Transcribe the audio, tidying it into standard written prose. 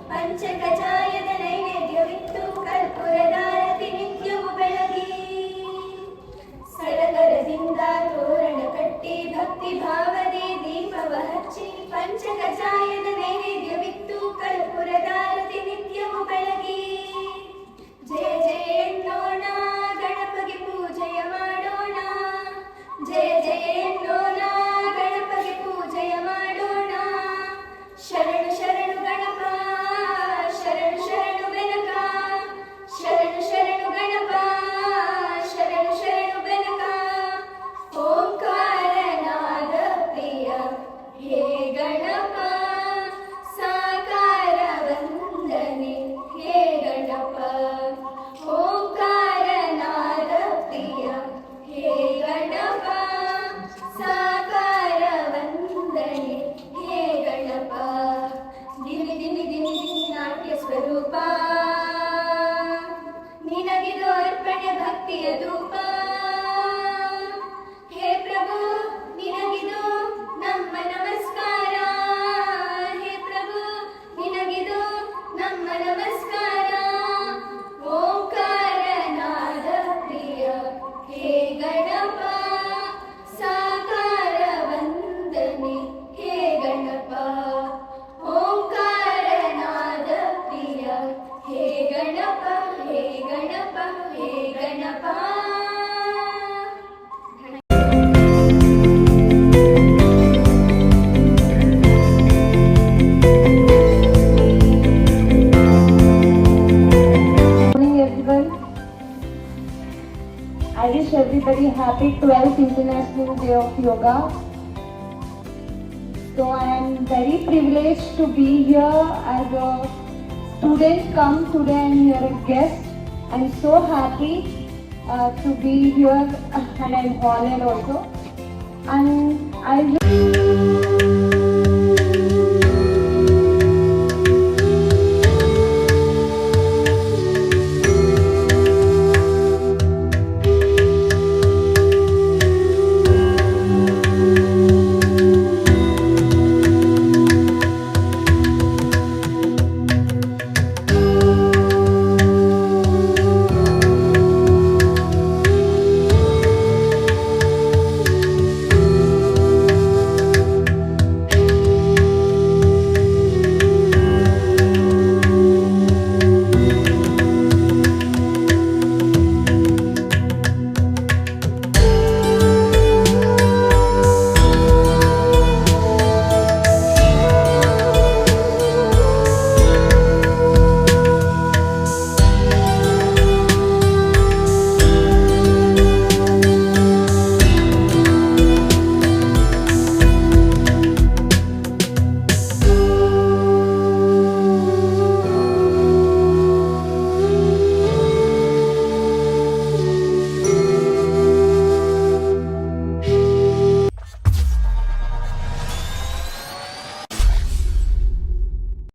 ಪಂಚಕಜಾಯದ ನೈವೇದ್ಯವಿತ್ತು ಕರ್ಪೂರದಾರತಿ ನಿತ್ಯವೂ ಬೆಳಗಿ ಸಡಗರದಿಂದ ತೋರಣ ಕಟ್ಟಿ ಭಕ್ತಿ ಭಾವದಿ ದೀಪವ ಹಚ್ಚಿ ಪಂಚಕಜಾಯದ ನೈವೇದ್ಯವಿತ್ತು ಕರ್ಪೂರದಾರತಿ ನಿತ್ಯವೂ ಬೆಳಗಿ ಜಯ ಜಯ ಎನ್ನೋಣ ಗಣಪಗೆ ಪೂಜೆಯ ಮಾಡೋಣ ಜಯ ಜಯ ಎನ್ನೋಣ ಗಣಪಗೆ ಪೂಜೆಯ ಮಾಡೋಣ ಶರಣು ಶರಣು ಗಣಪ ಶರಣು ಶರಣು ಬೆನಕ ಶರಣು ಶರಣು ಗಣಪ ಶರಣು ಶರಣು ಬೆನಕ ಓಂಕಾರನಾದ ಪ್ರಿಯ ಹೇ ಗಣಪ ಸಾಕಾರ ವಂದನೆ ಹೇ ಗಣಪ ಓಂಕಾರನಾದ ಪ್ರಿಯ ಹೇ ಗಣಪ ಸಾಕಾರ ವಂದನೆ ಹೇ ಗಣಪ ದಿನಿ ದಿನಿ ದಿನಿ ದಿನಿ ನಾಟ್ಯ ಸ್ವರೂಪ ನಿನಗಿದು ಅರ್ಪಣೆ ಭಕ್ತಿಯ ಧೂಪ ಹೇ ಪ್ರಭು ನಿನಗಿದು ನಮ್ಮ ನಮಸ್ಕಾರ ಹೇ ಪ್ರಭು ನಿನಗಿದು ನಮ್ಮ ನಮಸ್ಕಾರ ಓಂಕಾರನಾದ ಪ್ರಿಯ ಹೇ ಗಣಪ ಸಾಕಾರ ವಂದನೆ ಹೇ ಗಣಪ ಓಂಕಾರನಾದ ಪ್ರಿಯ ಹೇ ಗಣಪ ಹೇ ಗಣಪ ಹೇ Ganapa. Morning everyone. I wish everybody happy 12th International Day of Yoga. So I am very privileged to be here as a student come today and here a guest. I am so happy to be here and I am honored also. And I